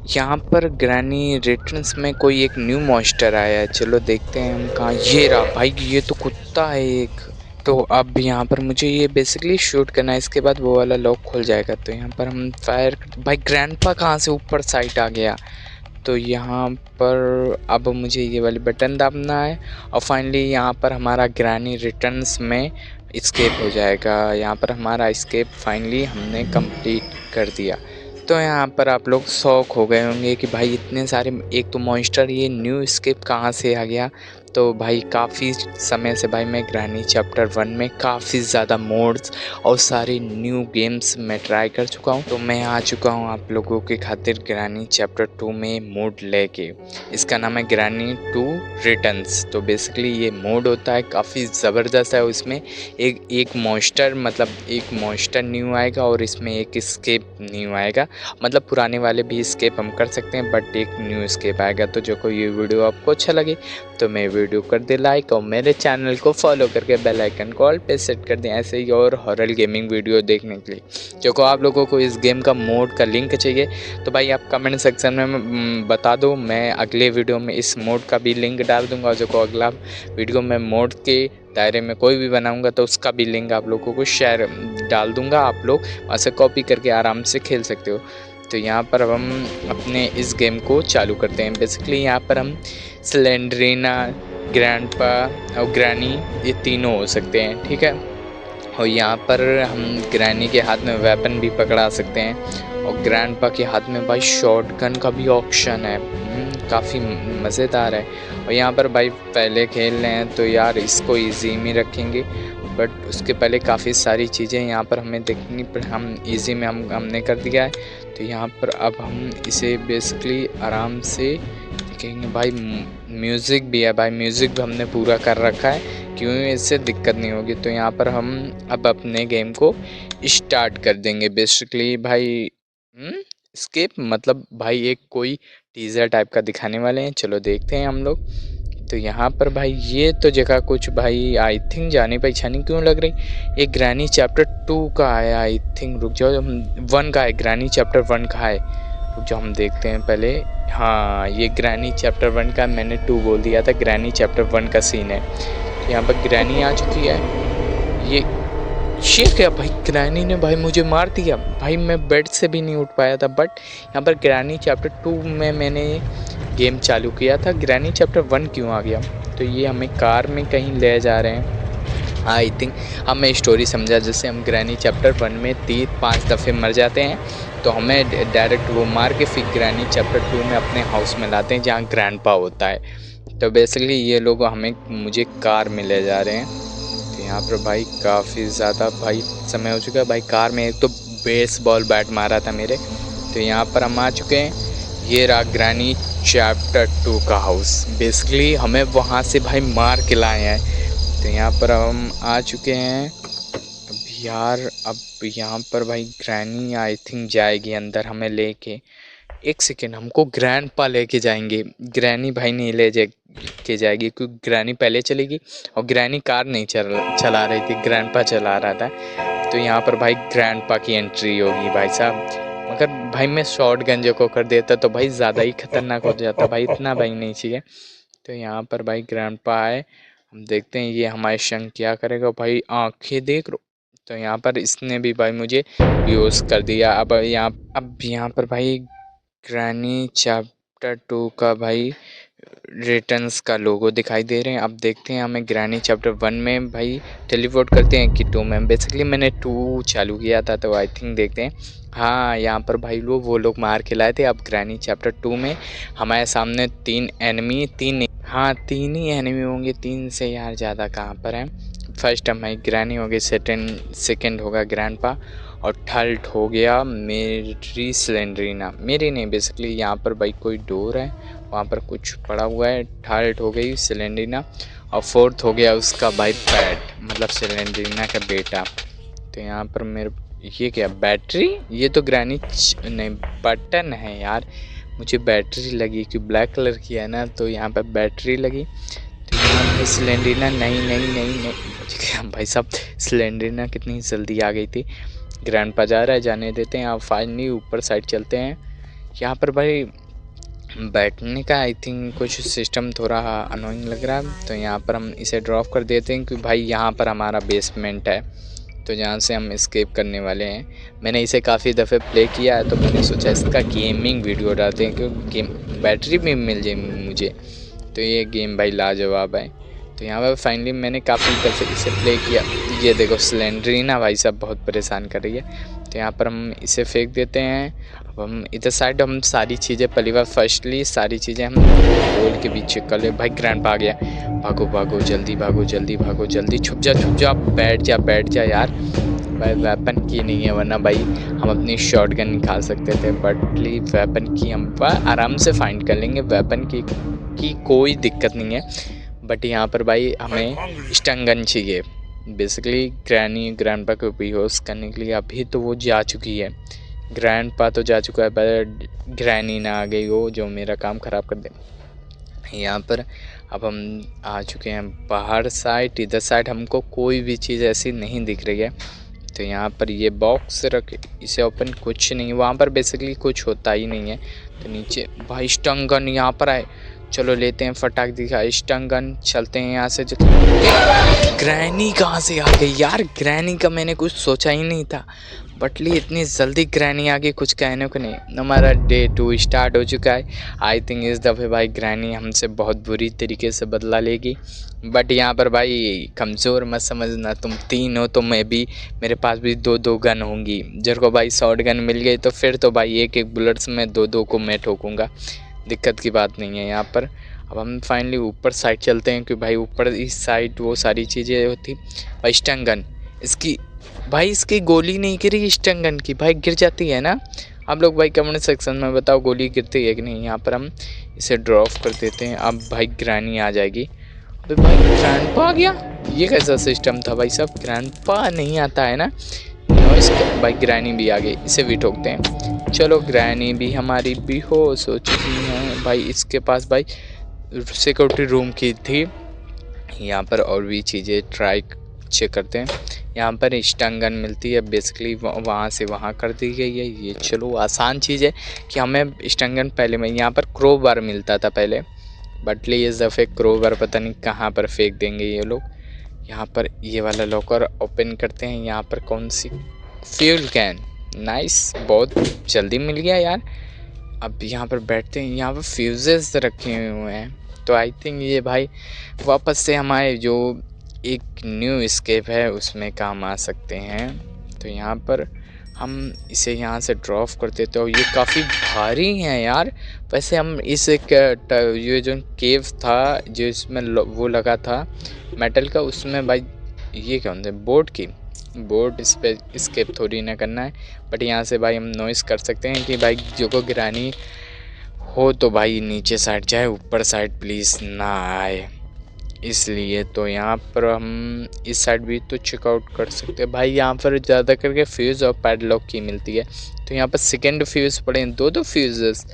यहाँ पर granny returns में कोई एक न्यू मॉन्स्टर आया है। चलो देखते हैं हम कहाँ। ये रहा भाई, ये तो कुत्ता है एक। तो अब यहाँ पर मुझे ये बेसिकली शूट करना है, इसके बाद वो वाला लॉक खुल जाएगा। तो यहाँ पर हम फायर भाई ग्रैंडपा कहाँ से ऊपर साइड आ गया। तो यहाँ पर अब मुझे ये वाली बटन दाबना है और फाइनली यहाँ पर हमारा ग्रैनी रिटर्न्स में एस्केप हो जाएगा। यहाँ पर हमारा एस्केप फाइनली हमने कंप्लीट कर दिया। तो यहाँ पर आप लोग शॉक हो गए होंगे कि भाई इतने सारे, एक तो मॉन्स्टर, ये न्यू एस्केप कहाँ से आ गया। तो भाई काफ़ी समय से भाई मैं ग्रैनी चैप्टर 1 में काफ़ी ज़्यादा मोड्स और सारे न्यू गेम्स मैं ट्राई कर चुका हूँ। तो मैं आ चुका हूँ आप लोगों के खातिर ग्रैनी चैप्टर 2 में मोड लेके। इसका नाम है ग्रैनी 2 रिटर्न्स। तो बेसिकली ये मोड होता है, काफ़ी ज़बरदस्त है। उसमें एक मॉन्स्टर न्यू आएगा और इसमें एक एस्केप न्यू आएगा। मतलब पुराने वाले भी एस्केप हम कर सकते हैं, बट एक न्यू एस्केप आएगा। तो जो कोई ये वीडियो आपको अच्छा लगे तो मैं वीडियो कर दे लाइक और मेरे चैनल को फॉलो करके बेल आइकन को ऑल पे सेट कर दें, ऐसे ही और हॉरर गेमिंग वीडियो देखने के लिए। जो को आप लोगों को इस गेम का मोड का लिंक चाहिए तो भाई आप कमेंट सेक्शन में बता दो, मैं अगले वीडियो में इस मोड का भी लिंक डाल दूंगा। और जो को अगला वीडियो में मोड के दायरे में कोई भी बनाऊंगा तो उसका भी लिंक आप लोगों को शेयर डाल दूंगा। आप लोग वहाँ से कॉपी करके आराम से खेल सकते हो। तो यहाँ पर अब हम अपने इस गेम को चालू करते हैं। बेसिकली यहाँ पर हम स्लेंडरीना, ग्रैंडपा और ग्रैनी ये तीनों हो सकते हैं, ठीक है। और यहाँ पर हम ग्रैनी के हाथ में वेपन भी पकड़ा सकते हैं और ग्रैंडपा के हाथ में भाई शॉटगन का भी ऑप्शन है। काफ़ी मज़ेदार है। और यहाँ पर भाई पहले खेल रहे हैं तो यार इसको इजी में रखेंगे, बट उसके पहले काफ़ी सारी चीज़ें यहाँ पर हमें देखनी पड़। हम इजी में हमने कर दिया है। तो यहाँ पर अब हम इसे बेसिकली आराम से देखेंगे। भाई म्यूज़िक भी है, भाई म्यूज़िक भी हमने पूरा कर रखा है, क्यों इससे दिक्कत नहीं होगी। तो यहाँ पर हम अब अपने गेम को स्टार्ट कर देंगे। बेसिकली भाई स्केप मतलब भाई एक कोई टीज़र टाइप का दिखाने वाले हैं। चलो देखते हैं हम लोग। तो यहाँ पर भाई ये तो जगह कुछ भाई आई थिंक जानी पहचानी क्यों लग रही। एक ग्रैनी चैप्टर 2 का है आई थिंक। रुक जाओ, हम 1 का है, ग्रैनी चैप्टर 1 का है। रुक जाओ हम देखते हैं पहले। हाँ ये ग्रैनी चैप्टर 1 का, मैंने 2 बोल दिया था। ग्रैनी चैप्टर 1 का सीन है। तो यहाँ पर ग्रैनी आ चुकी है। ये क्या भाई, ग्रैनी ने भाई मुझे मार दिया। भाई मैं बेड से भी नहीं उठ पाया था। बट यहाँ पर ग्रैनी चैप्टर 2 में मैंने गेम चालू किया था। ग्रैनी चैप्टर 1 क्यों आ गया। तो ये हमें कार में कहीं ले जा रहे हैं आई थिंक। हमें स्टोरी समझा, जैसे हम ग्रैनी चैप्टर 1 में 3-5 दफ़े मर जाते हैं तो हमें डायरेक्ट वो मार के फिर ग्रैनी चैप्टर 2 में अपने हाउस में लाते हैं जहाँ ग्रैंडपा होता है। तो बेसिकली ये लोग मुझे कार में ले जा रहे हैं। तो यहाँ पर भाई काफ़ी ज़्यादा भाई समय हो चुका है। भाई कार में एक तो बेसबॉल बैट मारा था मेरे। तो यहाँ पर हम आ चुके हैं। ये रहा ग्रैनी चैप्टर 2 का हाउस। बेसिकली हमें वहाँ से भाई मार के लाए हैं। तो यहाँ पर हम आ चुके हैं। अब यार अब यहाँ पर भाई ग्रैनी आई थिंक जाएगी अंदर हमें लेके। एक सेकेंड, हमको ग्रैंडपा लेके जाएंगे। ग्रैनी भाई नहीं ले के जाएगी क्योंकि ग्रैनी पहले चलेगी और ग्रैनी कार नहीं चला रही थी, ग्रैंडपा चला रहा था। तो यहाँ पर भाई ग्रैंडपा की एंट्री होगी भाई साहब। मगर भाई मैं शॉर्ट गन जो को कर देता तो भाई ज़्यादा ही खतरनाक हो जाता भाई, इतना भाई नहीं चाहिए। तो यहाँ पर भाई ग्रैंडपा आए, हम देखते हैं ये हमारे संग क्या करेगा। भाई आंखें देख रो। तो यहाँ पर इसने भी भाई मुझे यूज़ कर दिया। अब यहाँ पर भाई ग्रैनी चैप्टर 2 का भाई रिटर्न्स का लोगो दिखाई दे रहे हैं। अब देखते हैं हमें ग्रैनी चैप्टर 1 में भाई टेलीपोर्ट करते हैं कि 2 में। बेसिकली मैंने 2 चालू किया था तो आई थिंक देखते हैं। हाँ यहाँ पर भाई वो लोग मार के लाए थे। अब ग्रैनी चैप्टर 2 में हमारे सामने 3 एनिमी, 3 ही एनिमी होंगे, 3 से यार ज़्यादा कहाँ पर है। फर्स्ट हमारी ग्रैनी होगी, सेकंड होगा ग्रैंडपा और थर्ड हो गया मेरी स्लेंडरीना। मेरी नहीं, बेसिकली यहाँ पर भाई कोई डोर है, वहाँ पर कुछ पड़ा हुआ है। थर्ड हो गई स्लेंडरीना और फोर्थ हो गया उसका भाई पैट, मतलब स्लेंडरीना का बेटा। तो यहाँ पर मेरे ये क्या बैटरी, ये तो ग्रैनी नहीं बटन है यार। मुझे बैटरी लगी कि ब्लैक कलर की है ना, तो यहाँ पर बैटरी लगी। तो यहाँ पर स्लेंडरीना नहीं भाई साहब, स्लेंडरीना कितनी जल्दी आ गई थी। ग्रैंडपा जा रहा है, जाने देते हैं। आप फाइनली ऊपर साइड चलते हैं। यहाँ पर भाई बैठने का आई थिंक कुछ सिस्टम थोड़ा अनोइंग लग रहा है, तो यहाँ पर हम इसे ड्रॉप कर देते हैं क्योंकि भाई यहाँ पर हमारा बेसमेंट है, तो जहाँ से हम एस्केप करने वाले हैं। मैंने इसे काफ़ी दफ़े प्ले किया है, तो मैंने सोचा इसका गेमिंग वीडियो डालते हैं क्योंकि गेम बैटरी भी मिल जाए मुझे। तो ये गेम भाई लाजवाब है। तो यहाँ पर फाइनली मैंने काफ़ी दफ़े इसे प्ले किया। ये देखो स्लेंडरीना भाई साहब बहुत परेशान कर रही है, तो यहाँ पर हम इसे फेंक देते हैं। अब हम इधर साइड हम सारी चीज़ें पहली बार फर्स्टली सारी चीज़ें हम होल के बीच कर ले। भाई ग्रैंड आ गया, भागो भागो जल्दी, भागो जल्दी, भागो जल्दी, छुप जा, बैठ जा यार। भाई वेपन की नहीं है, वरना भाई हम अपनी शॉटगन निकाल सकते थे, बट वेपन की हम आराम से फाइंड कर लेंगे। वेपन की कोई दिक्कत नहीं है, बट यहाँ पर भाई हमें स्टन गन चाहिए बेसिकली ग्रैंडपा को बेहोश करने के लिए। अभी तो वो जा चुकी है, ग्रैंडपा तो जा चुका है, पर ग्रैनी ना आ गई हो जो मेरा काम ख़राब कर दे। यहाँ पर अब हम आ चुके हैं बाहर साइड। इधर साइड हमको कोई भी चीज़ ऐसी नहीं दिख रही है, तो यहाँ पर ये बॉक्स रख, इसे ओपन कुछ नहीं, वहाँ पर बेसिकली कुछ होता ही नहीं है। तो नीचे भाई स्टन गन यहाँ पर आए, चलो लेते हैं, फटाक दिखा स्टन गन, चलते हैं यहाँ से। ग्रैनी कहाँ से आ गई यार, ग्रैनी का मैंने कुछ सोचा ही नहीं था, बटली इतनी जल्दी ग्रैनी आ गई, कुछ कहने को नहीं। हमारा डे 2 स्टार्ट हो चुका है। आई थिंक इस दफ़े भाई ग्रैनी हमसे बहुत बुरी तरीके से बदला लेगी, बट यहाँ पर भाई कमज़ोर मत समझना, तुम 3 हो तो मैं भी, मेरे पास भी 2-2 गन होंगी। जर को भाई शॉर्ट गन मिल गई तो फिर तो भाई एक बुलेट्स में 2-2 को मैं ठोकूँगा, दिक्कत की बात नहीं है यहाँ पर। अब हम फाइनली ऊपर साइड चलते हैं क्योंकि भाई ऊपर इस साइड वो सारी चीज़ें होती। भाई स्टन गन इसकी, भाई इसकी गोली नहीं गिरी स्टन गन की, भाई गिर जाती है ना। आप लोग भाई कमेंट सेक्शन में बताओ गोली गिरती है कि नहीं। यहाँ पर हम इसे ड्रॉप कर देते हैं। अब भाई ग्रैनी आ जाएगी। अबे भाई ग्रैंडपा आ गया, ये कैसा सिस्टम था भाई साहब, ग्रैंडपा नहीं आता है ना। भाई ग्रैनी भी आ गई, इसे भी ठोकते हैं। चलो ग्रैनी भी हमारी बेहोश हो चुकी है। भाई इसके पास भाई सिक्योरिटी रूम की थी। यहाँ पर और भी चीज़ें ट्राई चेक करते हैं। यहाँ पर स्टन गन मिलती है बेसिकली, वहाँ से वहाँ कर दी गई है। ये चलो आसान चीज़ है कि हमें स्टन गन पहले में, यहाँ पर क्रो बार मिलता था पहले, बट इस दफ़े क्रो बार पता नहीं कहाँ पर फेंक देंगे ये लोग। यहाँ पर ये वाला लॉकर ओपन करते हैं। यहाँ पर कौन सी फ्यूल कैन, नाइस, बहुत जल्दी मिल गया यार। अब यहाँ पर बैठते हैं, यहाँ पर फ्यूजेस रखे हुए हैं, तो आई थिंक ये भाई वापस से हमारे जो एक न्यू एस्केप है उसमें काम आ सकते हैं। तो यहाँ पर हम इसे यहाँ से ड्रॉप कर देते हो। ये काफ़ी भारी हैं यार। वैसे हम इस ये जो केव था जो इसमें वो लगा था मेटल का, उसमें भाई ये क्या होता है, बोर्ड इस पर एस्केप थोड़ी ना करना है, बट यहाँ से भाई हम नॉइस कर सकते हैं कि भाई जो को गिरानी हो तो भाई नीचे साइड जाए, ऊपर साइड प्लीज़ ना आए। इसलिए तो यहाँ पर हम इस साइड भी तो चेकआउट कर सकते हैं। भाई यहाँ पर ज़्यादा करके फ्यूज़ और पैडलॉक की मिलती है, तो यहाँ पर सेकेंड फ्यूज़ पड़े हैं, 2-2 फ्यूज़ेस।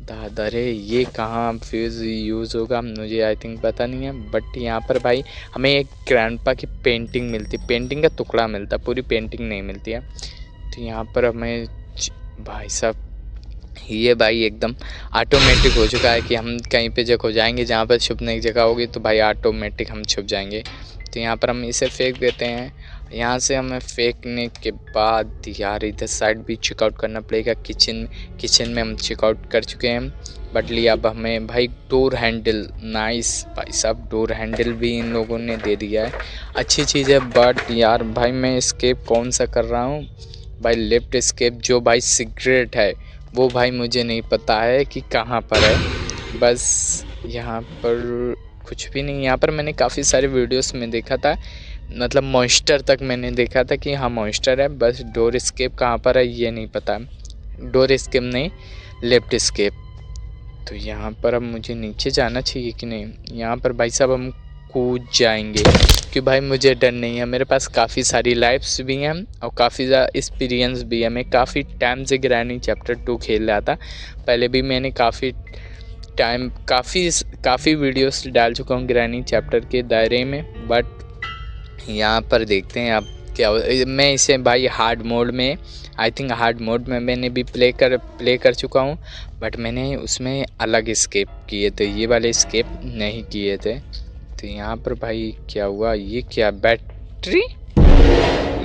दादा रे, ये कहाँ फ्यूज़ यूज़ होगा मुझे आई थिंक पता नहीं है, बट यहाँ पर भाई हमें एक ग्रैंडपा की पेंटिंग मिलती, पेंटिंग का टुकड़ा मिलता, पूरी पेंटिंग नहीं मिलती है। तो यहाँ पर हमें भाई साहब ये भाई एकदम ऑटोमेटिक हो चुका है कि हम कहीं पे जगह हो जाएंगे जहाँ पर छुपने की जगह होगी तो भाई ऑटोमेटिक हम छुप जाएंगे। तो यहाँ पर हम इसे फेंक देते हैं। यहाँ से हमें फेंकने के बाद यार इधर साइड भी चेकआउट करना पड़ेगा। किचन में हम चेकआउट कर चुके हैं, बट लिया अब हमें भाई डोर हैंडल, नाइस भाई साहब, डोर हैंडल भी इन लोगों ने दे दिया है, अच्छी चीज़ है। बट यार भाई मैं एस्केप कौन सा कर रहा हूँ भाई, लेफ्ट एस्केप जो भाई सीक्रेट है वो भाई मुझे नहीं पता है कि कहाँ पर है। बस यहाँ पर कुछ भी नहीं। यहाँ पर मैंने काफ़ी सारे वीडियोस में देखा था, मतलब मॉन्स्टर तक मैंने देखा था कि हाँ मॉन्स्टर है, बस डोर एस्केप कहाँ पर है ये नहीं पता। डोर एस्केप नहीं, लेफ्ट एस्केप। तो यहाँ पर अब मुझे नीचे जाना चाहिए कि नहीं। यहाँ पर भाई साहब हम कूद जाएंगे कि भाई मुझे डर नहीं है, मेरे पास काफ़ी सारी लाइफ्स भी हैं और काफ़ी ज़्यादा एक्सपीरियंस भी है। मैं काफ़ी टाइम से ग्रैनी चैप्टर 2 खेल रहा था, पहले भी मैंने काफ़ी टाइम काफ़ी वीडियोस डाल चुका हूँ ग्रैनी चैप्टर के दायरे में। बट यहाँ पर देखते हैं अब क्या मैं इसे भाई हार्ड मोड में, आई थिंक हार्ड मोड में मैंने भी प्ले कर चुका हूँ, बट मैंने उसमें अलग स्केप किए थे, ये वाले स्केप नहीं किए थे। तो यहाँ पर भाई क्या हुआ, ये क्या बैटरी,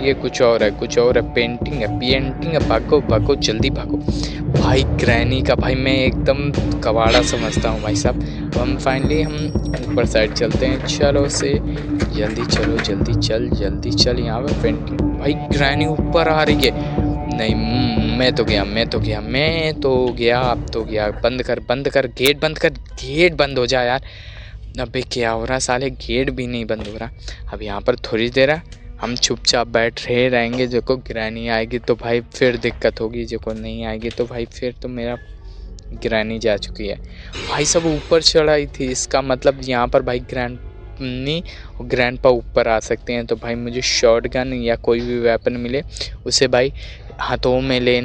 ये कुछ और है, कुछ और है, पेंटिंग है, भागो भागो जल्दी भागो भाई। ग्रैनी का भाई मैं एकदम कबाड़ा समझता हूँ भाई साहब। अब हम फाइनली हम ऊपर साइड चलते हैं, चलो से जल्दी चलो, जल्दी चल। यहाँ पे पेंटिंग, भाई ग्रैनी ऊपर आ रही है। नहीं मैं तो गया, अब तो गया। बंद कर गेट बंद हो जा यार। अबे क्या हो रहा साले, गेट भी नहीं बंद हो रहा। अब यहाँ पर थोड़ी देर हम चुपचाप बैठे रहेंगे, जो को ग्रैनी आएगी तो भाई फिर दिक्कत होगी, जो को नहीं आएगी तो भाई फिर तो मेरा ग्रैनी जा चुकी है। भाई सब ऊपर चढ़ाई थी, इसका मतलब यहाँ पर भाई ग्रैनी और ग्रैंडपा ऊपर आ सकते हैं। तो भाई मुझे शॉटगन या कोई भी वेपन मिले उसे भाई हाथों में ले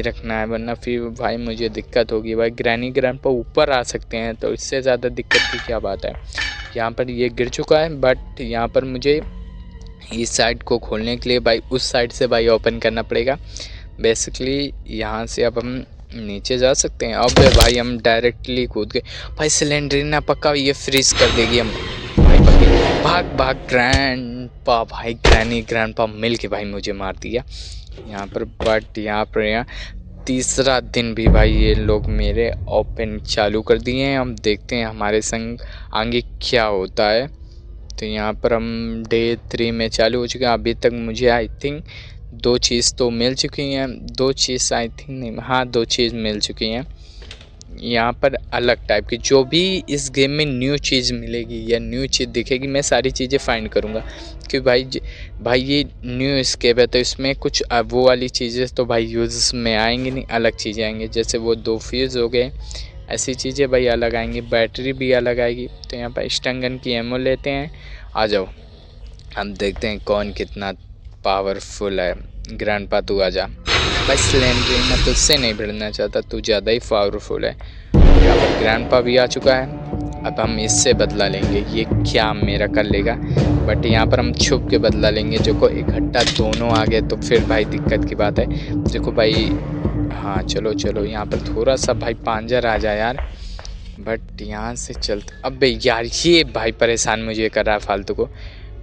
रखना है, वरना फिर भाई मुझे दिक्कत होगी। भाई ग्रैनी ग्रैंडपा ऊपर आ सकते हैं तो इससे ज़्यादा दिक्कत की क्या बात है। यहाँ पर ये गिर चुका है, बट यहाँ पर मुझे इस साइड को खोलने के लिए भाई उस साइड से भाई ओपन करना पड़ेगा। बेसिकली यहाँ से अब हम नीचे जा सकते हैं। अब भाई हम डायरेक्टली कूद गए भाई। सिलेंडरिना पक्का ये फ्रीज कर देगी हम भाई। भाग ग्रैंडपा भाई, ग्रैंडपा मिल के भाई मुझे मार दिया यहाँ पर। बट यहाँ पर तीसरा दिन भी भाई ये लोग मेरे ओपन चालू कर दिए हैं। हम देखते हैं हमारे संग आगे क्या होता है। तो यहाँ पर हम डे 3 में चालू हो चुके हैं। अभी तक मुझे आई थिंक 2 चीज़ तो मिल चुकी हैं, 2 चीज़ आई थिंक नहीं, हाँ 2 चीज़ मिल चुकी हैं। यहाँ पर अलग टाइप की जो भी इस गेम में न्यू चीज़ मिलेगी या न्यू चीज़ दिखेगी, मैं सारी चीज़ें फाइंड करूँगा। क्योंकि भाई ये न्यू स्केप है तो इसमें कुछ वो वाली चीज़ें तो भाई यूज़ में आएंगी नहीं, अलग चीज़ें आएंगी। जैसे वो 2 फ्यूज़ हो गए, ऐसी चीज़ें भाई अलग आएंगी, बैटरी भी अलग आएगी। तो यहाँ पर स्टंगन की एमओ लेते हैं, आ जाओ हम देखते हैं कौन कितना पावरफुल है। ग्रैंडपा तू आ जा भाई, सिलेंडरिना मैं तुझसे नहीं भिड़ना चाहता, तू ज़्यादा ही पावरफुल है। यहाँ पर ग्रैंडपा भी आ चुका है, अब हम इससे बदला लेंगे। ये क्या मेरा कर लेगा, बट यहाँ पर हम छुप के बदला लेंगे। जो को इकट्ठा दोनों आ गए तो फिर भाई दिक्कत की बात है। देखो भाई, हाँ चलो यहाँ पर थोड़ा सा भाई पांजर आ जाए यार। बट यहाँ से चलते, अबे यार ये भाई परेशान मुझे कर रहा है फालतू को।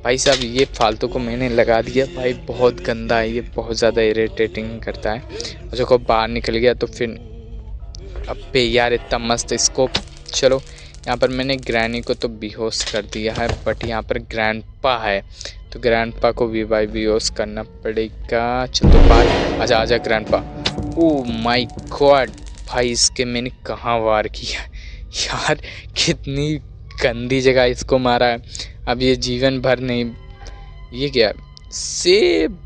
भाई साहब ये फालतू को मैंने लगा दिया भाई, बहुत गंदा है ये, बहुत ज़्यादा इरिटेटिंग करता है। जो को बाहर निकल गया तो फिर, अबे यार इतना मस्त स्कोप। चलो यहाँ पर मैंने ग्रैनी को तो बेहोश कर दिया है, बट यहाँ पर ग्रैंडपा है तो ग्रैंडपा को भी भाई बेहोश करना पड़ेगा। चल तो बाहर आजा ग्रैंडपा। ओह माय गॉड भाई, इसके मैंने कहाँ वार किया यार, कितनी गंदी जगह इसको मारा है। अब ये जीवन भर नहीं। ये क्या, सेब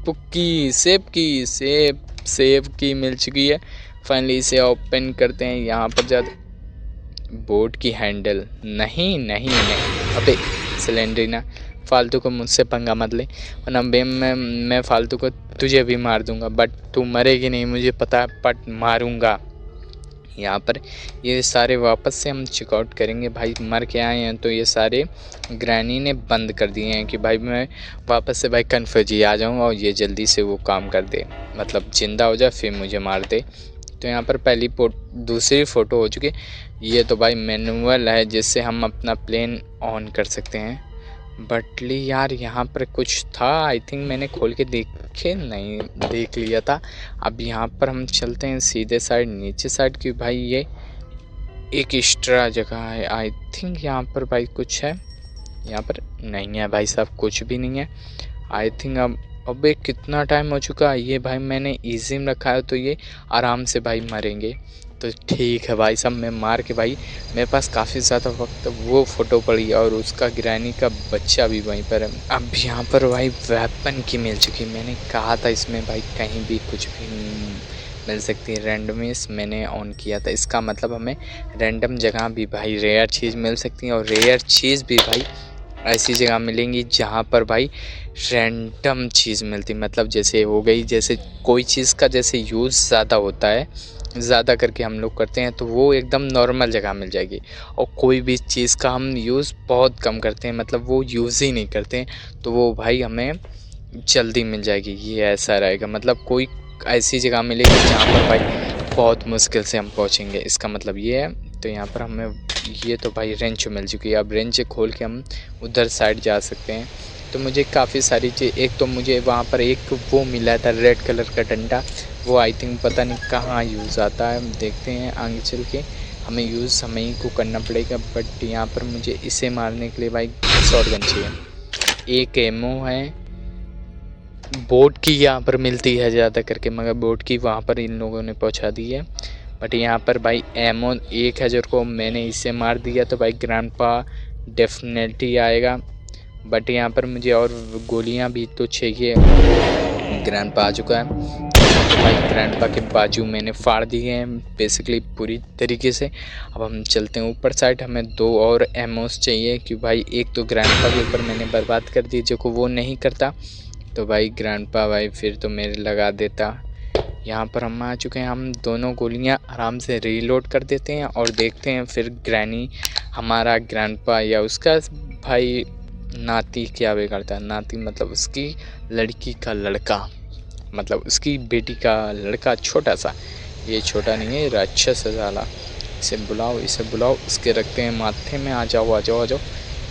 की मिल चुकी है। फाइनली इसे ओपन करते हैं। यहाँ पर जाते, बोर्ड की हैंडल नहीं। अबे सिलेंडरिना फालतू को मुझसे पंगा मत ले, वरना मैं फालतू को तुझे भी मार दूंगा। बट तू मरेगी नहीं मुझे पता है, बट मारूंगा। यहाँ पर ये सारे वापस से हम चेकआउट करेंगे भाई। मर के आए हैं तो ये सारे ग्रैनी ने बंद कर दिए हैं कि भाई मैं वापस से भाई कन्फ्यूजी आ जाऊँ और ये जल्दी से वो काम कर दे, मतलब ज़िंदा हो जाए फिर मुझे मार दे। तो यहाँ पर पहली दूसरी फ़ोटो हो चुकी। ये तो भाई मैनुअल है जिससे हम अपना प्लेन ऑन कर सकते हैं। बटली यार यहाँ पर कुछ था, आई थिंक मैंने खोल के देख लिया था। अब यहाँ पर हम चलते हैं सीधे साइड, नीचे साइड की भाई ये एक एक्स्ट्रा जगह है। आई थिंक यहाँ पर भाई कुछ है, यहाँ पर नहीं है भाई साहब, कुछ भी नहीं है आई थिंक। अब कितना टाइम हो चुका है ये भाई, मैंने इजी में रखा है तो ये आराम से भाई मरेंगे। तो ठीक है भाई साहब, मैं मार के भाई, मेरे पास काफ़ी ज़्यादा वक्त वो फ़ोटो पड़ी और उसका ग्रैनी का बच्चा भी वहीं पर है। अब यहाँ पर भाई वेपन की मिल चुकी। मैंने कहा था इसमें भाई कहीं भी कुछ भी मिल सकती है। रैंडमनेस मैंने ऑन किया था, इसका मतलब हमें रैंडम जगह भी भाई रेयर चीज़ मिल सकती है। और रेयर चीज़ भी भाई ऐसी जगह मिलेंगी जहाँ पर भाई रैंडम चीज़ मिलती, मतलब जैसे हो गई, जैसे कोई चीज़ का जैसे यूज़ ज़्यादा होता है, ज़्यादा करके हम लोग करते हैं तो वो एकदम नॉर्मल जगह मिल जाएगी। और कोई भी चीज़ का हम यूज़ बहुत कम करते हैं, मतलब वो यूज़ ही नहीं करते हैं, तो वो भाई हमें जल्दी मिल जाएगी, ये ऐसा रहेगा। मतलब कोई ऐसी जगह मिलेगी जहाँ पर भाई बहुत मुश्किल से हम पहुँचेंगे, इसका मतलब ये है। तो यहाँ पर हमें ये तो भाई रेंच मिल चुकी है, अब रेंच खोल के हम उधर साइड जा सकते हैं। तो मुझे काफ़ी सारी चीज़, एक तो मुझे वहाँ पर एक वो मिला था रेड कलर का डंडा, वो आई थिंक पता नहीं कहाँ यूज़ आता है, देखते हैं आगे चल के। हमें यूज़ हमें ही को करना पड़ेगा, बट यहाँ पर मुझे इसे मारने के लिए भाई शॉट गन चाहिए। एक एमओ है, बोट की यहाँ पर मिलती है ज़्यादा करके, मगर बोट की वहाँ पर इन लोगों ने पहुँचा दी है। बट यहाँ पर भाई एमओ एक है, जो मैंने इससे मार दिया तो भाई ग्रैंडपा डेफिनेटली आएगा। बट यहाँ पर मुझे और गोलियाँ भी तो चाहिए। ग्रैंडपा आ चुका है, तो भाई ग्रैंडपा के बाजू मैंने फाड़ दिए हैं बेसिकली पूरी तरीके से। अब हम चलते हैं ऊपर साइड, हमें 2 और एमओस चाहिए, कि भाई एक तो ग्रैंडपा के ऊपर मैंने बर्बाद कर दी, जो को वो नहीं करता तो भाई ग्रैंडपा भाई फिर तो मेरे लगा देता। यहाँ पर हम आ चुके हैं, हम दोनों गोलियाँ आराम से रीलोड कर देते हैं और देखते हैं फिर ग्रैनी हमारा ग्रैंडपा या उसका भाई नाती क्या बिगड़ता है। नाती मतलब उसकी लड़की का लड़का, मतलब उसकी बेटी का लड़का, छोटा सा, ये छोटा नहीं है, ये राक्षस है साला। इसे बुलाओ, इसे बुलाओ, इसके रखते हैं माथे में। आ जाओ आ जाओ आ जाओ।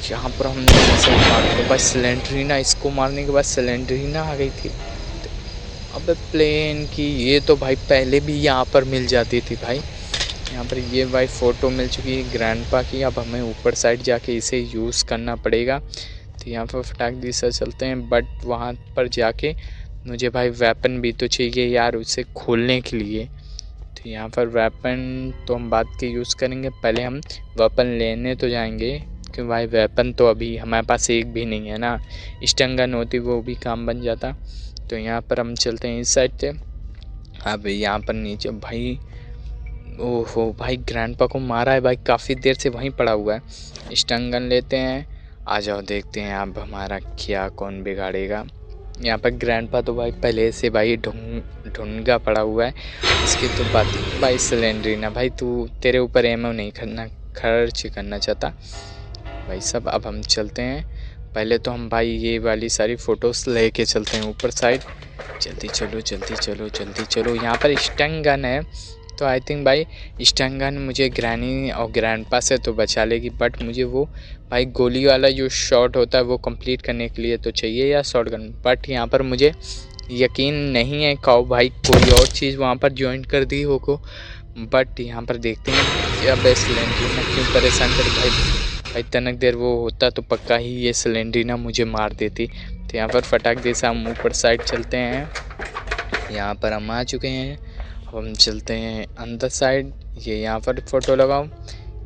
यहाँ पर हमने इसे मार दिया भाई, सिलेंड्रीना, इसको मारने के बाद सिलेंड्रीना आ गई थी। अबे प्लेन की, ये तो भाई पहले भी यहाँ पर मिल जाती थी भाई। यहाँ पर ये भाई फ़ोटो मिल चुकी है ग्रैंडपा की। अब हमें ऊपर साइड जाके इसे यूज़ करना पड़ेगा। तो यहाँ पर फटाक दी से चलते हैं, बट वहाँ पर जाके मुझे भाई वेपन भी तो चाहिए यार उसे खोलने के लिए। तो यहाँ पर वेपन तो हम बाद के यूज़ करेंगे, पहले हम वेपन लेने तो जाएंगे, क्योंकि भाई वेपन तो अभी हमारे पास एक भी नहीं है ना। स्टंगन होती वो भी काम बन जाता। तो यहाँ पर हम चलते हैं इस साइड से। अब यहाँ पर नीचे भाई, ओहो भाई ग्रैंडपा को मारा है भाई, काफ़ी देर से वहीं पड़ा हुआ है। स्टंगन लेते हैं, आ जाओ देखते हैं अब हमारा क्या कौन बिगाड़ेगा। यहाँ पर ग्रैंडपा तो भाई पहले से भाई ढूंढा पड़ा हुआ है, इसकी तो बात भाई। सिलेंड्रीना भाई तू, तेरे ऊपर एमओ नहीं खर्च करना चाहता भाई सब। अब हम चलते हैं, पहले तो हम भाई ये वाली सारी फ़ोटोज़ लेके चलते हैं ऊपर साइड। जल्दी चलो जल्दी चलो जल्दी चलो। यहाँ पर स्टंग गन है, तो आई थिंक भाई स्टंग गन मुझे ग्रैनी और ग्रैंडपा से तो बचा लेगी, बट मुझे वो भाई गोली वाला जो शॉट होता है वो कंप्लीट करने के लिए तो चाहिए या शॉट गन। बट यहाँ पर मुझे यकीन नहीं है काओ भाई कोई और चीज़ वहाँ पर ज्वाइन कर दी हो को। बट यहाँ पर देखते हैं, अब सिलेंडर क्यों परेशान कर भाई। इतना देर वो होता तो पक्का ही ये सिलेंडरीना मुझे मार देती। तो यहाँ पर फटाक दे से हम ऊपर साइड चलते हैं। यहाँ पर हम आ चुके हैं, अब हम चलते हैं अंदर साइड। ये यहाँ पर फ़ोटो लगाओ,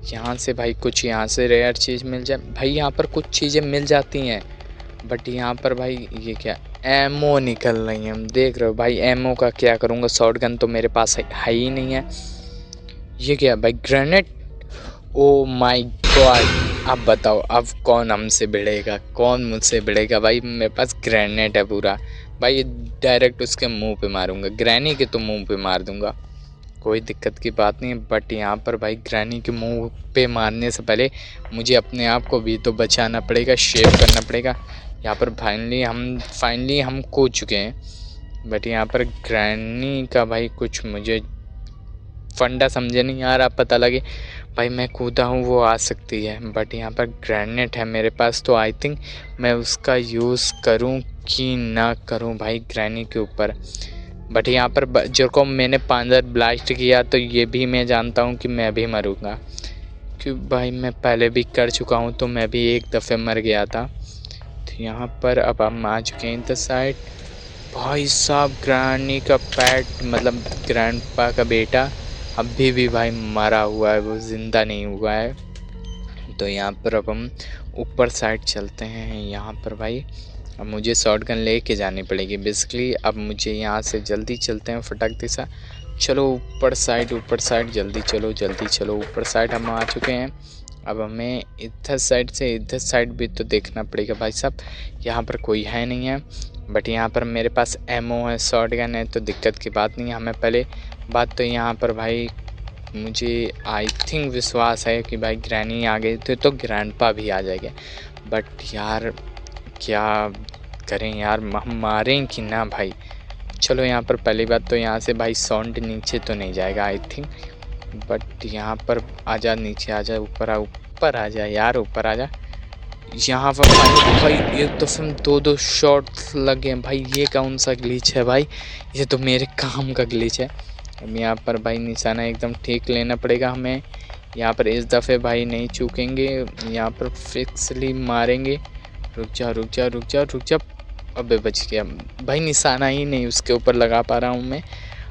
यहाँ से भाई कुछ यहाँ से रेयर चीज़ मिल जाए भाई। यहाँ पर कुछ चीज़ें मिल जाती हैं, बट यहाँ पर भाई ये क्या एमओ निकल रही है, हम देख रहे हो भाई। एमओ का क्या करूँगा, शॉट गन तो मेरे पास है ही नहीं है। ये क्या भाई, ग्रेनेड, ओ माय गॉड। अब बताओ अब कौन हमसे भिड़ेगा, कौन मुझसे भिड़ेगा भाई। मेरे पास ग्रेनेड है पूरा भाई, डायरेक्ट उसके मुंह पे मारूंगा, ग्रैनी के तो मुंह पे मार दूंगा, कोई दिक्कत की बात नहीं। बट यहाँ पर भाई ग्रैनी के मुंह पे मारने से पहले मुझे अपने आप को भी तो बचाना पड़ेगा, शेव करना पड़ेगा। यहाँ पर फाइनली हम कूद चुके हैं, बट यहाँ पर ग्रैनी का भाई कुछ मुझे फंडा समझे नहीं आ रहा। पता लगे भाई मैं कूदा हूँ वो आ सकती है, बट यहाँ पर ग्रेनेड है मेरे पास, तो आई थिंक मैं उसका यूज़ करूँ कि ना करूँ भाई ग्रैनी के ऊपर। बट यहाँ पर जो को मैंने पांजर ब्लास्ट किया, तो ये भी मैं जानता हूँ कि मैं भी मरूँगा, क्योंकि भाई मैं पहले भी कर चुका हूँ, तो मैं भी एक दफ़े मर गया था। तो यहाँ पर अब हम आ चुके हैं इधर साइड। भाई साहब ग्रैनी का पैट, मतलब ग्रैंडपा का बेटा अभी भी भाई मरा हुआ है, वो ज़िंदा नहीं हुआ है। तो यहाँ पर अब हम ऊपर साइड चलते हैं। यहाँ पर भाई अब मुझे शॉट गन लेके जानी पड़ेगी बेसिकली। अब मुझे यहाँ से जल्दी चलते हैं फटाक दिशा। चलो ऊपर साइड जल्दी चलो ऊपर साइड हम आ चुके हैं। अब हमें इधर साइड से इधर साइड भी तो देखना पड़ेगा भाई साहब। यहाँ पर कोई है नहीं है, बट यहाँ पर मेरे पास एमओ है, शॉट गन है, तो दिक्कत की बात नहीं है। हमें पहले बात तो यहाँ पर भाई मुझे आई थिंक विश्वास है कि भाई ग्रैनी आ गई तो ग्रैंडपा भी आ जाएगा। बट यार क्या करें यार, हम मारें कि ना भाई। चलो यहाँ पर पहली बात तो यहाँ से भाई साउंड नीचे तो नहीं जाएगा आई थिंक, बट यहाँ पर आजा, नीचे आजा, ऊपर आ जा यार, ऊपर आ जा। यहाँ पर भाई एक तो फिर 2-2 शॉट्स लगे भाई। ये कौन सा ग्लिच है भाई, ये तो मेरे काम का ग्लिच है। अब यहाँ पर भाई निशाना एकदम ठीक लेना पड़ेगा हमें। यहाँ पर इस दफ़े भाई नहीं चूकेंगे, यहाँ पर फिक्सली मारेंगे। रुक जा रुक जा रुक जा रुक जा, अबे बच गया भाई, निशाना ही नहीं उसके ऊपर लगा पा रहा हूँ मैं।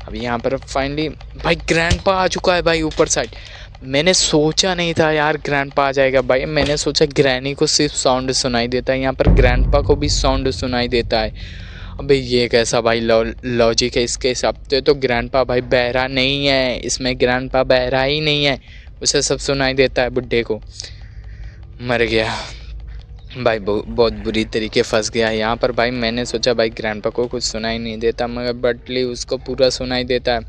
अब यहाँ पर फाइनली भाई ग्रैंडपा आ चुका है भाई ऊपर साइड। मैंने सोचा नहीं था यार ग्रैंडपा आ जाएगा भाई, मैंने सोचा ग्रैनी को सिर्फ साउंड सुनाई देता है, यहाँ पर ग्रैंडपा को भी साउंड सुनाई देता है। अबे ये कैसा भाई लॉजिक है इसके हिसाब से, तो ग्रैंडपा भाई बहरा नहीं है, इसमें ग्रैंडपा बहरा ही नहीं है, उसे सब सुनाई देता है। बुड्ढे को मर गया भाई, बहुत बुरी तरीके फंस गया यहाँ पर भाई। मैंने सोचा भाई ग्रैंडपा को कुछ सुनाई नहीं देता, मगर बटली उसको पूरा सुनाई देता है।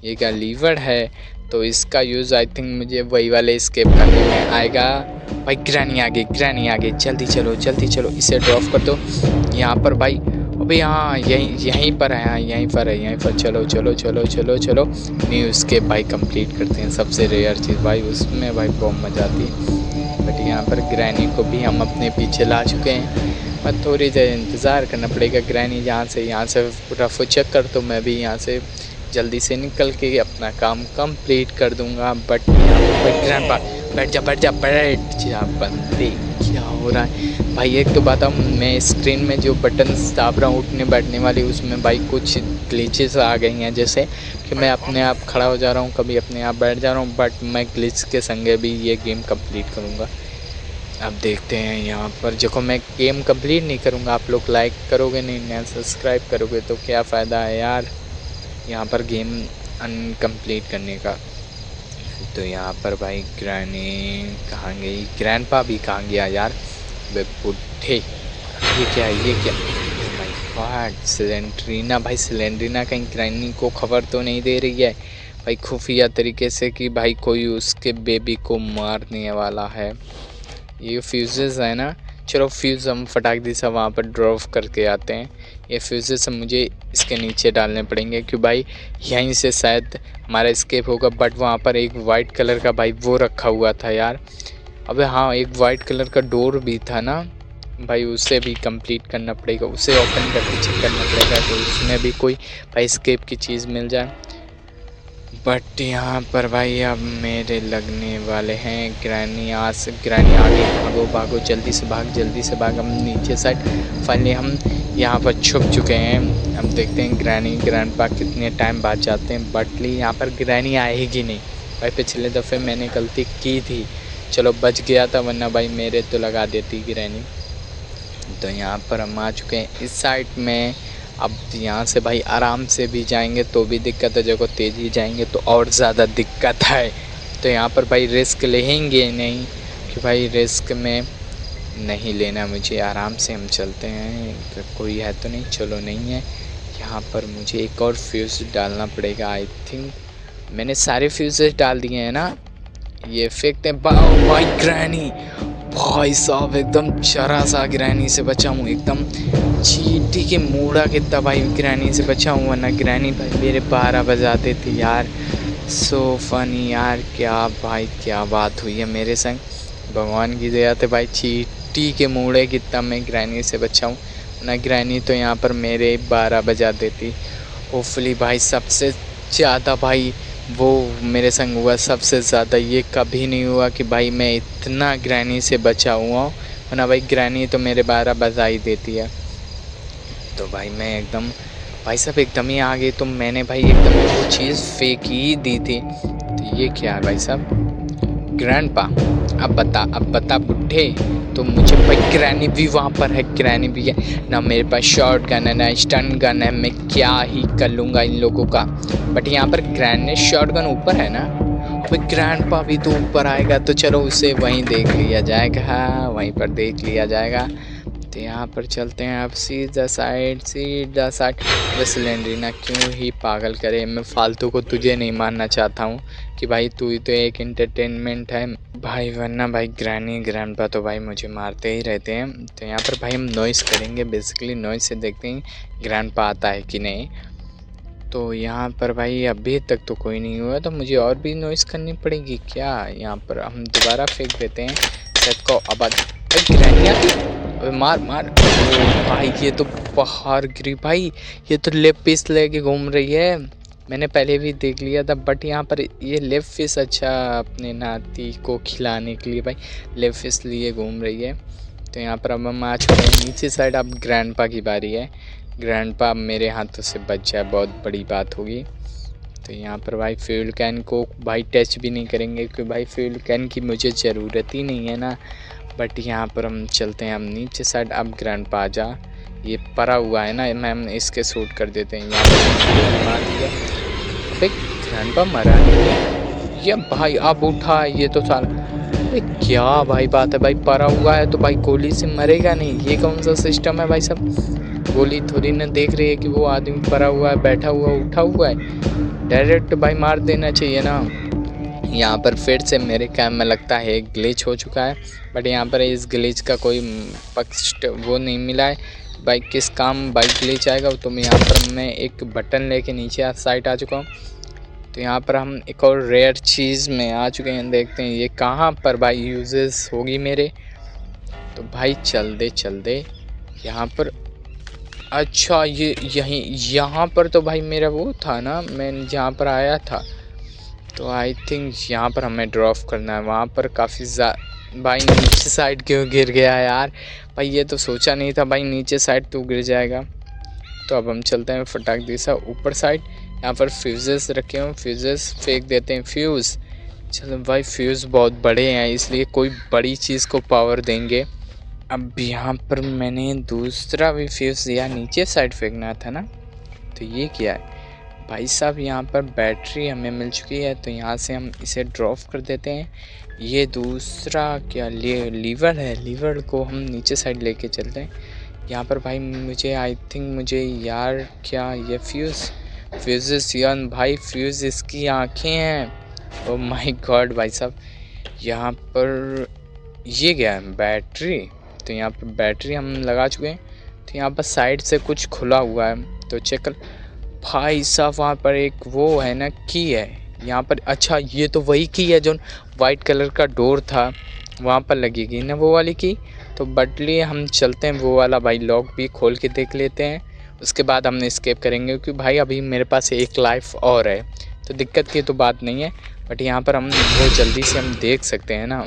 ये क्या लीवर है, तो इसका यूज़ आई थिंक मुझे वही वाले एस्केप करने में आएगा। भाई ग्रैनी आ गई, जल्दी चलो इसे ड्रॉप कर दो यहाँ पर भाई। अबे यहाँ यहीं पर चलो नहीं, उसके भाई कंप्लीट करते हैं। सबसे रेयर चीज़ भाई उसमें भाई बहुत मज़ा आती है। बट यहाँ पर ग्रैनी को भी हम अपने पीछे ला चुके हैं, बस थोड़ी देर इंतज़ार करना पड़ेगा। ग्रैनी यहाँ से रफू चेक कर, तो मैं भी यहाँ से जल्दी से निकल के अपना काम कंप्लीट कर दूंगा। बट ग्रैंडपा बैठ जा बंदे, क्या हो रहा है भाई। एक तो बताऊँ, मैं स्क्रीन में जो बटन दाब रहा हूँ उठने बैठने वाली, उसमें भाई कुछ ग्लिचेस आ गई हैं, जैसे कि मैं अपने आप खड़ा हो जा रहा हूँ, कभी अपने आप बैठ जा रहा हूँ। बट मैं ग्लिच के संगे भी ये गेम कंप्लीट करूँगा। अब देखते हैं यहाँ पर, देखो मैं गेम कंप्लीट नहीं करूँगा, आप लोग लाइक करोगे नहीं ना सब्सक्राइब करोगे तो क्या फ़ायदा है यार यहाँ पर गेम अनकम्प्लीट करने का। तो यहाँ पर भाई ग्रैनी कहाँ गई, ग्रैंडपा भी कहाँ गया यार, बे बुढ़े। ये क्या माय गॉड, सिलेंड्रीना भाई, सिलेंड्रीना कहीं ग्रैनी को खबर तो नहीं दे रही है भाई खुफिया तरीके से कि भाई कोई उसके बेबी को मारने वाला है। ये फ्यूजेस है ना, चलो फ्यूज़ हम फटाक दी से वहाँ पर ड्रॉप करके आते हैं। ये फ्यूजेस मुझे इसके नीचे डालने पड़ेंगे, क्योंकि भाई यहीं से शायद हमारा एस्केप होगा। बट वहाँ पर एक वाइट कलर का भाई वो रखा हुआ था यार। अबे हाँ, एक वाइट कलर का डोर भी था ना भाई, उसे भी कंप्लीट करना पड़ेगा, उसे ओपन करके चेक करना पड़ेगा तो उसमें भी कोई भाई एस्केप की चीज़ मिल जाए। बट यहाँ पर भाई अब मेरे लगने वाले हैं। ग्रैनी आगे, भागो जल्दी से भाग। हम नीचे साइड फाइनली हम यहाँ पर छुप चुके हैं। अब देखते हैं ग्रैंडपा कितने टाइम बाद जाते हैं। बट यहाँ पर ग्रैनी आएगी नहीं भाई, पिछले दफ़े मैंने गलती की थी, चलो बच गया था, वरना भाई मेरे तो लगा देती ग्रैनी। तो यहाँ पर हम आ चुके हैं इस साइड में। अब यहाँ से भाई आराम से भी जाएंगे तो भी दिक्कत है, जगह तेज़ी जाएंगे तो और ज़्यादा दिक्कत है। तो यहाँ पर भाई रिस्क लेंगे नहीं, कि भाई रिस्क में नहीं लेना मुझे, आराम से हम चलते हैं। कोई है तो नहीं, चलो नहीं है। यहाँ पर मुझे एक और फ्यूज़ डालना पड़ेगा आई थिंक, मैंने सारे फ्यूज़ेस डाल दिए हैं ना। ये फेंकते हैं भाई। ग्रैनी भाई साहब एकदम जरा सा ग्रैनी से बचा हूँ, एकदम चींटी के मूड़ा कितना भाई ग्रैनी से बचा हूँ, वरना ग्रैनी भाई मेरे 12 बजाते थे यार। सो फनी यार, क्या बात हुई है मेरे संग, भगवान की दया से भाई चींटी के मूड़े कितना मैं ग्रैनी से बचा हूँ, वरना ग्रैनी तो यहाँ पर मेरे 12 बजा देती। होपफुली भाई सबसे ज़्यादा भाई वो मेरे संग हुआ सबसे ज़्यादा, ये कभी नहीं हुआ कि भाई मैं इतना ग्रैनी से बचा हुआ हूँ, वरना भाई ग्रैनी तो मेरे 12 बजा ही देती है। तो भाई मैं एकदम भाई साहब एकदम ही आ गई, तो मैंने भाई एकदम वो चीज़ फेंक ही दी थी। तो ये क्या है भाई साहब, ग्रैंडपा अब बता बुढ़े। तो मुझे भाई ग्रैनी भी वहाँ पर है, ग्रैनी भी है ना, मेरे पास शॉर्ट गन है ना स्टन गन है, मैं क्या ही कर लूँगा इन लोगों का। बट यहाँ पर ग्रैनी शॉर्ट गन ऊपर है ना, अबे ग्रैंडपा भी तो ऊपर आएगा, तो चलो उसे वहीं देख लिया जाएगा। तो यहाँ पर चलते हैं अब सीधा साइड। बस सिलेंड्रीना क्यों ही पागल करे, मैं फालतू को तुझे नहीं मानना चाहता हूँ कि भाई तू ही तो एक एंटरटेनमेंट है, भाई वरना भाई ग्रैनी ग्रैंडपा तो भाई मुझे मारते ही रहते हैं। तो यहाँ पर भाई हम नॉइस करेंगे, बेसिकली नॉइस से देखते हैं ग्रैंडपा आता है कि नहीं। तो यहाँ पर भाई अभी तक तो कोई नहीं हुआ, तो मुझे और भी नॉइस करनी पड़ेगी क्या। यहाँ पर हम दोबारा फेंक देते हैं सेट को। अब ग्रैनी मार मार। भाई ये तो बाहर गिरी भाई, ये तो लेग पीस लेके घूम रही है। मैंने पहले भी देख लिया था, बट यहाँ पर ये लेग फिश अच्छा अपने नाती को खिलाने के लिए भाई लेग फिश लिए घूम रही है। तो यहाँ पर अब हम आ चुके हैं नीचे साइड। अब ग्रैंडपा की बारी है। ग्रैंडपा मेरे हाथों से बच जाए बहुत बड़ी बात होगी। तो यहाँ पर भाई फ्यूल कैन को भाई टच भी नहीं करेंगे, क्योंकि भाई फ्यूल कैन की मुझे ज़रूरत ही नहीं है ना। बट यहाँ पर हम चलते हैं हम नीचे साइड। अब ग्रैंडपा आ जा, ये परा हुआ है ना, मैम इसके शूट कर देते हैं। यहाँ पर मार दिया। अबे ग्रैंडपा मरा नहीं है ये भाई, अब उठा। ये तो साला क्या भाई बात है भाई, परा हुआ है तो भाई गोली से मरेगा नहीं। ये कौन सा सिस्टम है भाई सब। गोली थोड़ी ना देख रही है कि वो आदमी परा हुआ है, बैठा हुआ, उठा हुआ है। डायरेक्ट भाई मार देना चाहिए ना। यहाँ पर फिर से मेरे कैम में लगता है एक ग्लिच हो चुका है, बट यहाँ पर इस ग्लिच का कोई पक्ष वो नहीं मिला है भाई। किस काम भाई ग्लिच आएगा। तो मैं यहाँ पर मैं एक बटन लेके नीचे साइड आ चुका हूँ। तो यहाँ पर हम एक और रेयर चीज़ में आ चुके हैं। देखते हैं ये कहाँ पर भाई यूजेस होगी मेरे। तो भाई चल दे यहाँ पर। अच्छा ये यहाँ पर तो भाई मेरा वो था ना, मैं जहाँ पर आया था। तो आई थिंक यहाँ पर हमें ड्रॉप करना है। वहाँ पर काफ़ी भाई नीचे साइड क्यों गिर गया यार भाई, ये तो सोचा नहीं था भाई नीचे साइड तो गिर जाएगा। तो अब हम चलते हैं फटाक दिशा ऊपर साइड। यहाँ पर फ्यूजेस रखे हुए, फ्यूजेस फेंक देते हैं। फ्यूज़ चलो भाई, फ्यूज़ बहुत बड़े हैं इसलिए कोई बड़ी चीज़ को पावर देंगे। अब यहाँ पर मैंने दूसरा भी फ्यूज़ या नीचे साइड फेंकना था ना। तो ये क्या है भाई साहब, यहाँ पर बैटरी हमें मिल चुकी है। तो यहाँ से हम इसे ड्रॉप कर देते हैं। ये दूसरा क्या लीवर है, लीवर को हम नीचे साइड लेके चलते हैं। यहाँ पर भाई मुझे आई थिंक मुझे यार क्या ये फ्यूज़ यार भाई, फ्यूज़ इसकी आँखें हैं। ओ माय गॉड भाई साहब, यहाँ पर ये क्या है बैटरी। तो यहाँ पर बैटरी हम लगा चुके हैं। तो यहाँ पर साइड से कुछ खुला हुआ है, तो चेक कर भाई साहब। वहाँ पर एक वो है ना की है यहाँ पर। अच्छा ये तो वही की है जो वाइट कलर का डोर था, वहाँ पर लगेगी ना वो वाली की। तो बटली हम चलते हैं वो वाला भाई लॉक भी खोल के देख लेते हैं। उसके बाद हम एस्केप करेंगे, क्योंकि भाई अभी मेरे पास एक लाइफ और है, तो दिक्कत की तो बात नहीं है। बट यहाँ पर हम वो जल्दी से हम देख सकते हैं ना,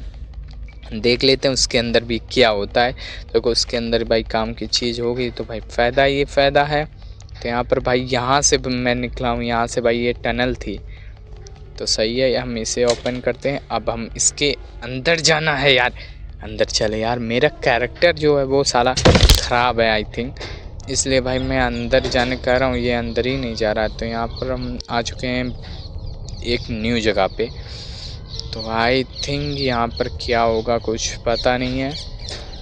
देख लेते हैं उसके अंदर भी क्या होता है। तो उसके अंदर भाई काम की चीज़ होगी तो भाई फ़ायदा ये फ़ायदा है। तो यहाँ पर भाई यहाँ से मैं निकला हूँ, यहाँ से भाई ये टनल थी। तो सही है, हम इसे ओपन करते हैं। अब हम इसके अंदर जाना है यार, अंदर चले यार। मेरा कैरेक्टर जो है वो साला ख़राब है आई थिंक, इसलिए भाई मैं अंदर जाने कह रहा हूँ, ये अंदर ही नहीं जा रहा है। तो यहाँ पर हम आ चुके हैं एक न्यू जगह पे। तो आई थिंक यहाँ पर क्या होगा कुछ पता नहीं है।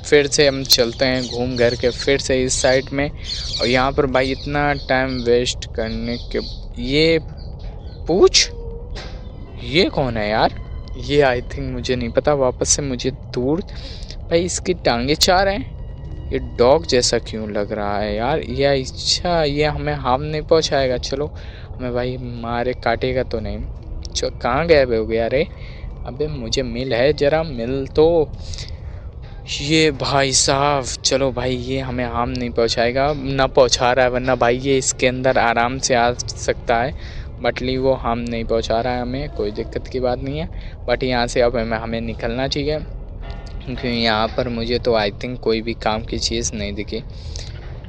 फिर से हम चलते हैं घूम घर के फिर से इस साइड में। और यहाँ पर भाई इतना टाइम वेस्ट करने के ये पूछ, ये कौन है यार। ये आई थिंक मुझे नहीं पता, वापस से मुझे दूर। भाई इसकी टांगे चार हैं, ये डॉग जैसा क्यों लग रहा है यार। ये अच्छा ये हमें हार्म नहीं पहुँचाएगा। चलो हमें भाई मारे काटेगा तो नहीं। चलो कहाँ गए हो गया रे। अबे मुझे मिल है ज़रा, मिल तो। ये भाई साहब चलो भाई, ये हमें हार्म नहीं पहुंचाएगा, ना पहुंचा रहा है, वरना भाई ये इसके अंदर आराम से आ सकता है। बटली वो हार्म नहीं पहुंचा रहा है हमें, कोई दिक्कत की बात नहीं है। बट यहाँ से अब हमें निकलना चाहिए, क्योंकि यहाँ पर मुझे तो आई थिंक कोई भी काम की चीज़ नहीं दिखी।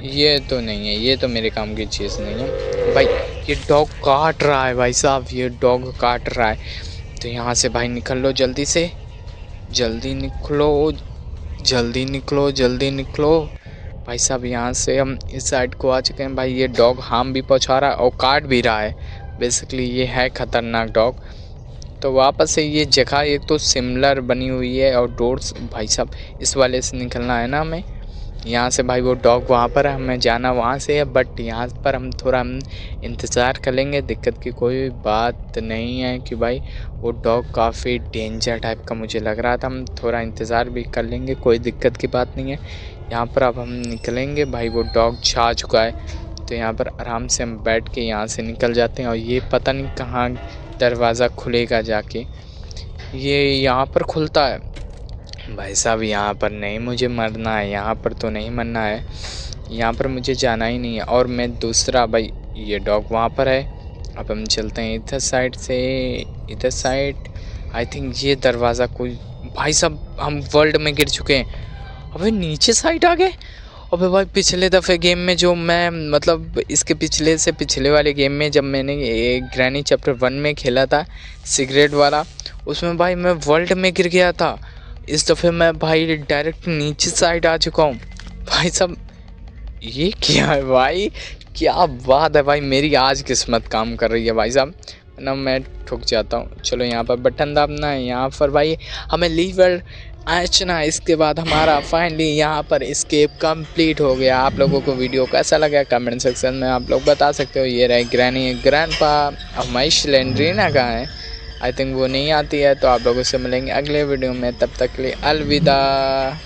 ये तो नहीं है, ये तो मेरे काम की चीज़ नहीं है भाई। ये डॉग काट रहा है भाई साहब, ये डॉग काट रहा है। तो यहाँ से भाई निकल लो जल्दी से, जल्दी निकलो जल्दी निकलो जल्दी निकलो भाई साहब। यहाँ से हम इस साइड को आ चुके हैं भाई। ये डॉग हार्म भी पहुँचा रहा है और काट भी रहा है, बेसिकली ये है ख़तरनाक डॉग। तो वापस से ये जगह एक तो सिमिलर बनी हुई है और डोर्स भाई साहब इस वाले से निकलना है ना हमें। यहाँ से भाई वो डॉग वहाँ पर है, हमें जाना वहाँ से है, बट यहाँ पर हम थोड़ा इंतज़ार कर लेंगे। दिक्कत की कोई बात नहीं है कि भाई वो डॉग काफ़ी डेंजर टाइप का मुझे लग रहा था, हम थोड़ा इंतज़ार भी कर लेंगे, कोई दिक्कत की बात नहीं है। यहाँ पर अब हम निकलेंगे, भाई वो डॉग छा चुका है, तो यहाँ पर आराम से हम बैठ के यहाँ से निकल जाते हैं। और ये पता नहीं कहाँ दरवाज़ा खुलेगा जाके, ये यहाँ पर खुलता है। भाई साहब यहाँ पर नहीं मुझे मरना है, यहाँ पर तो नहीं मरना है, यहाँ पर मुझे जाना ही नहीं है। और मैं दूसरा भाई ये डॉग वहाँ पर है, अब हम चलते हैं इधर साइड से, इधर साइड। आई थिंक ये दरवाज़ा कोई, भाई साहब हम वर्ल्ड में गिर चुके हैं। अबे नीचे साइड आ गए। अबे भाई पिछले दफ़े गेम में जो मैं मतलब इसके पिछले से पिछले वाले गेम में जब मैंने ग्रैनी चैप्टर 1 में खेला था सिगरेट वाला, उसमें भाई मैं वर्ल्ड में गिर गया था। इस दफ़े मैं भाई डायरेक्ट नीचे साइड आ चुका हूँ। भाई साहब ये क्या है भाई, क्या बात है भाई, मेरी आज किस्मत काम कर रही है भाई साहब, ना मैं ठुक जाता हूँ। चलो यहाँ पर बटन दाबना है, यहाँ पर भाई हमें लीवर आचना, इसके बाद हमारा फाइनली यहाँ पर एस्केप कंप्लीट हो गया। आप लोगों को वीडियो कैसा लगा कमेंट सेक्शन में आप लोग बता सकते हो। ये रहे ग्रैनी, ग्रैंडपा। अब हमारी स्लेंड्रीना कहाँ है, आई थिंक वो नहीं आती है। तो आप लोगों से मिलेंगे अगले वीडियो में, तब तक के लिए अलविदा।